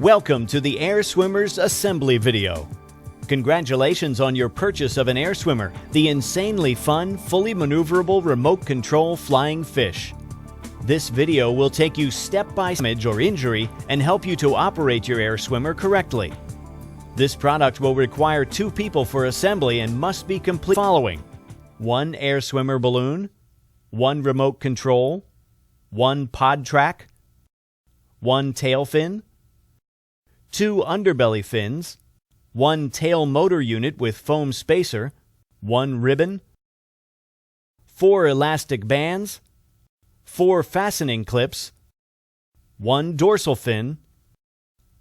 Welcome to the Air Swimmer's assembly video. Congratulations on your purchase of an Air Swimmer, the insanely fun, fully maneuverable remote control flying fish. This video will take you step by step damage or injury and help you to operate your Air Swimmer correctly. This product will require 2 people for assembly and must be complete following: 1 Air Swimmer balloon, 1 remote control, 1 pod track, 1 tail fin, 2 underbelly fins, 1 tail motor unit with foam spacer, 1 ribbon, 4 elastic bands, 4 fastening clips, 1 dorsal fin,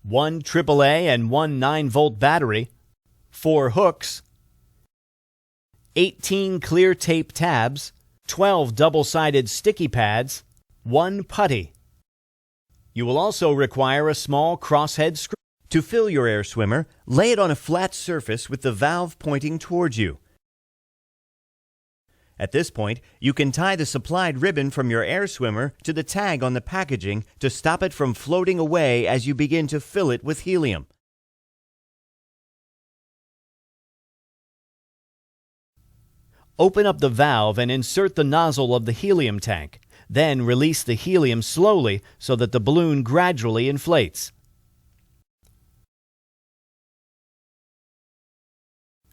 1 AAA and 1 9-volt battery, 4 hooks, 18 clear tape tabs, 12 double-sided sticky pads, 1 putty. You will also require a small crosshead screw. To fill your Air Swimmer, lay it on a flat surface with the valve pointing towards you. At this point, you can tie the supplied ribbon from your Air Swimmer to the tag on the packaging to stop it from floating away as you begin to fill it with helium. Open up the valve and insert the nozzle of the helium tank. Then release the helium slowly so that the balloon gradually inflates.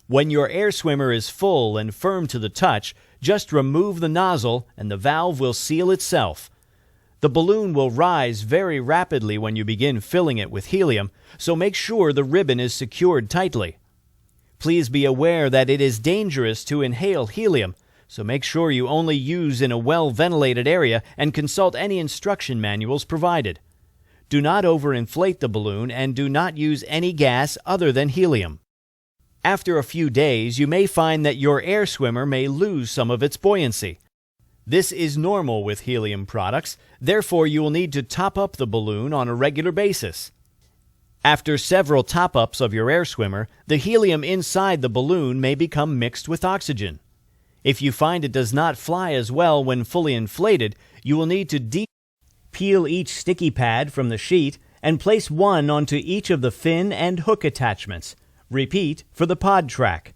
When your Air Swimmer is full and firm to the touch, just remove the nozzle and the valve will seal itself. The balloon will rise very rapidly when you begin filling it with helium, so make sure the ribbon is secured tightly. Please be aware that it is dangerous to inhale helium, so make sure you only use in a well-ventilated area and consult any instruction manuals provided. Do not overinflate the balloon and do not use any gas other than helium. After a few days, you may find that your Air Swimmer may lose some of its buoyancy. This is normal with helium products, therefore you will need to top up the balloon on a regular basis. After several top-ups of your Air Swimmer, the helium inside the balloon may become mixed with oxygen. If you find it does not fly as well when fully inflated, you will need to peel each sticky pad from the sheet and place one onto each of the fin and hook attachments. Repeat for the pod track.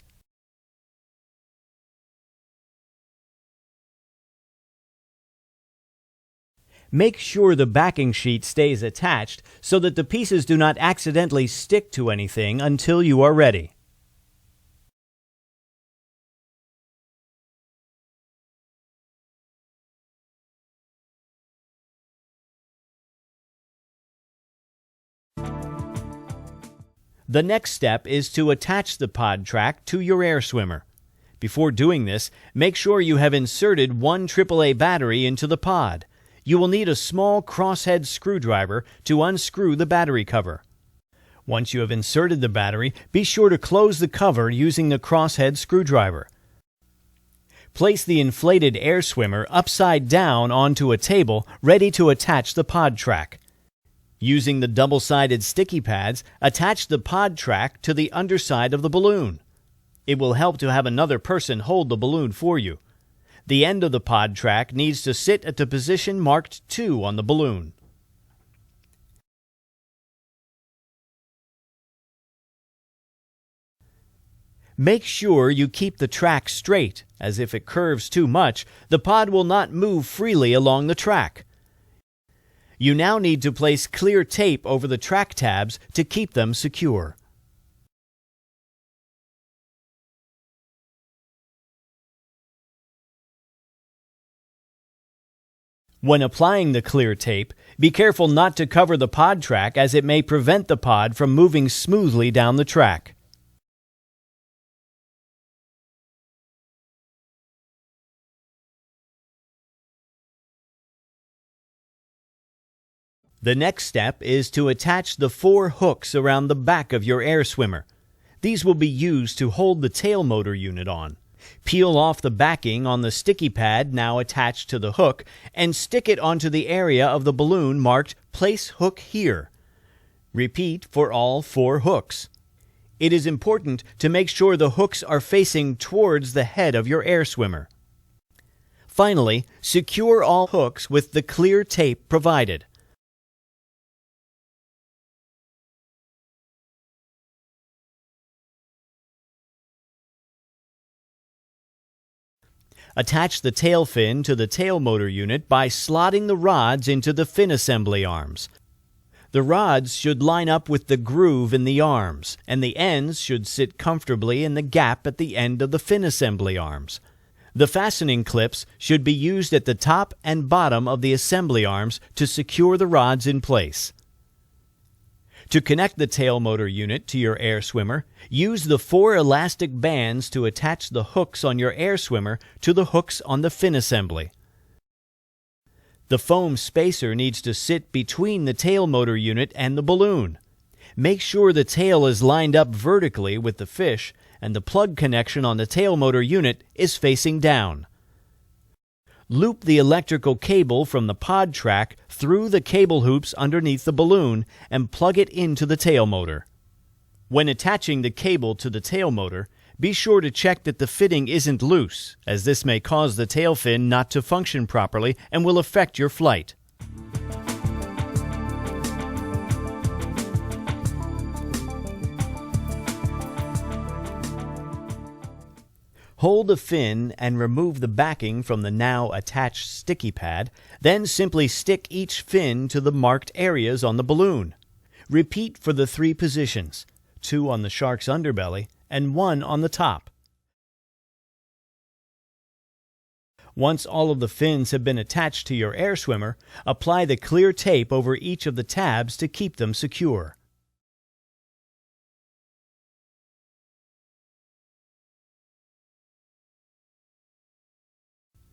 Make sure the backing sheet stays attached so that the pieces do not accidentally stick to anything until you are ready. The next step is to attach the pod track to your Air Swimmer. Before doing this, make sure you have inserted 1 AAA battery into the pod. You will need a small crosshead screwdriver to unscrew the battery cover. Once you have inserted the battery, be sure to close the cover using the crosshead screwdriver. Place the inflated Air Swimmer upside down onto a table ready to attach the pod track. Using the double-sided sticky pads, attach the pod track to the underside of the balloon. It will help to have another person hold the balloon for you. The end of the pod track needs to sit at the position marked 2 on the balloon. Make sure you keep the track straight, as if it curves too much, the pod will not move freely along the track. You now need to place clear tape over the track tabs to keep them secure. When applying the clear tape, be careful not to cover the pod track as it may prevent the pod from moving smoothly down the track. The next step is to attach the 4 hooks around the back of your Air Swimmer. These will be used to hold the tail motor unit on. Peel off the backing on the sticky pad now attached to the hook and stick it onto the area of the balloon marked "Place hook here." Repeat for all 4 hooks. It is important to make sure the hooks are facing towards the head of your Air Swimmer. Finally, secure all hooks with the clear tape provided. Attach the tail fin to the tail motor unit by slotting the rods into the fin assembly arms. The rods should line up with the groove in the arms, and the ends should sit comfortably in the gap at the end of the fin assembly arms. The fastening clips should be used at the top and bottom of the assembly arms to secure the rods in place. To connect the tail motor unit to your air swimmer, use the 4 elastic bands to attach the hooks on your air swimmer to the hooks on the fin assembly. The foam spacer needs to sit between the tail motor unit and the balloon. Make sure the tail is lined up vertically with the fish and the plug connection on the tail motor unit is facing down. Loop the electrical cable from the pod track through the cable hoops underneath the balloon and plug it into the tail motor. When attaching the cable to the tail motor, be sure to check that the fitting isn't loose, as this may cause the tail fin not to function properly and will affect your flight. Hold the fin and remove the backing from the now attached sticky pad, then simply stick each fin to the marked areas on the balloon. Repeat for the 3 positions, 2 on the shark's underbelly and 1 on the top. Once all of the fins have been attached to your air swimmer, apply the clear tape over each of the tabs to keep them secure.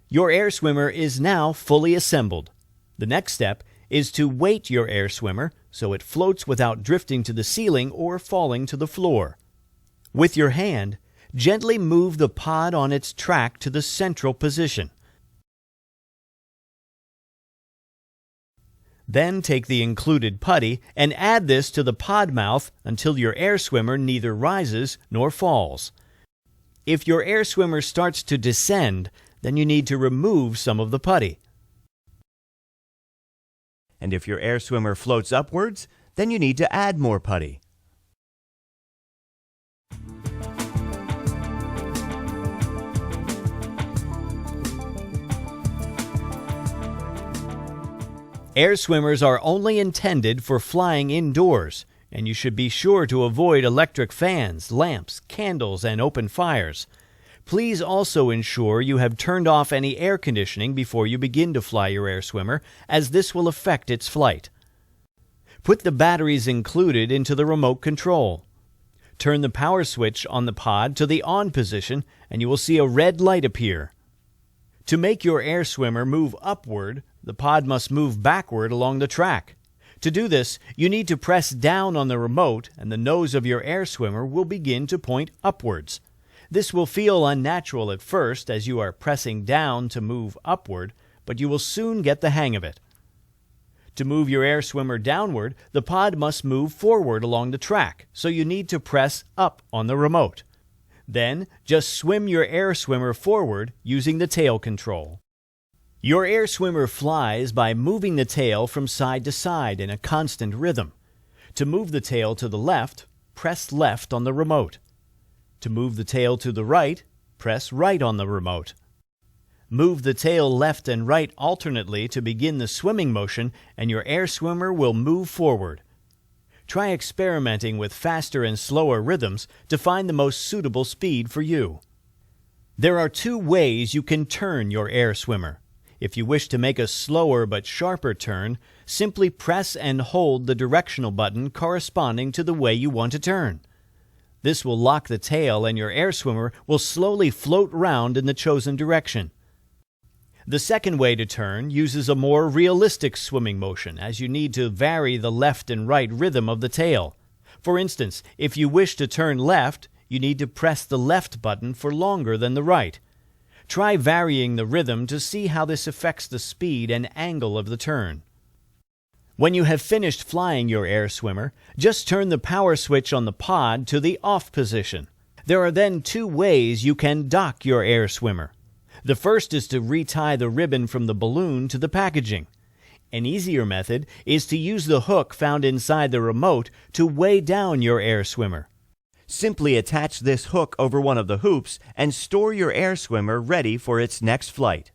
Your air swimmer is now fully assembled. The next step is to weight your air swimmer so it floats without drifting to the ceiling or falling to the floor. With your hand, gently move the pod on its track to the central position. Then take the included putty and add this to the pod mouth until your air swimmer neither rises nor falls. If your air swimmer starts to descend, then you need to remove some of the putty. And if your air swimmer floats upwards, then you need to add more putty. Air swimmers are only intended for flying indoors, and you should be sure to avoid electric fans, lamps, candles, and open fires. Please also ensure you have turned off any air conditioning before you begin to fly your air swimmer, as this will affect its flight. Put the batteries included into the remote control. Turn the power switch on the pod to the on position and you will see a red light appear. To make your air swimmer move upward, the pod must move backward along the track. To do this, you need to press down on the remote and the nose of your air swimmer will begin to point upwards. This will feel unnatural at first as you are pressing down to move upward, but you will soon get the hang of it. To move your air swimmer downward, the pod must move forward along the track, so you need to press up on the remote. Then, just swim your air swimmer forward using the tail control. Your air swimmer flies by moving the tail from side to side in a constant rhythm. To move the tail to the left, press left on the remote. To move the tail to the right, press right on the remote. Move the tail left and right alternately to begin the swimming motion, and your air swimmer will move forward. Try experimenting with faster and slower rhythms to find the most suitable speed for you. There are 2 ways you can turn your air swimmer. If you wish to make a slower but sharper turn, simply press and hold the directional button corresponding to the way you want to turn. This will lock the tail and your air swimmer will slowly float round in the chosen direction. The second way to turn uses a more realistic swimming motion, as you need to vary the left and right rhythm of the tail. For instance, if you wish to turn left, you need to press the left button for longer than the right. Try varying the rhythm to see how this affects the speed and angle of the turn. When you have finished flying your air swimmer, just turn the power switch on the pod to the off position. There are then 2 ways you can dock your air swimmer. The first is to retie the ribbon from the balloon to the packaging. An easier method is to use the hook found inside the remote to weigh down your air swimmer. Simply attach this hook over one of the hoops and store your air swimmer ready for its next flight.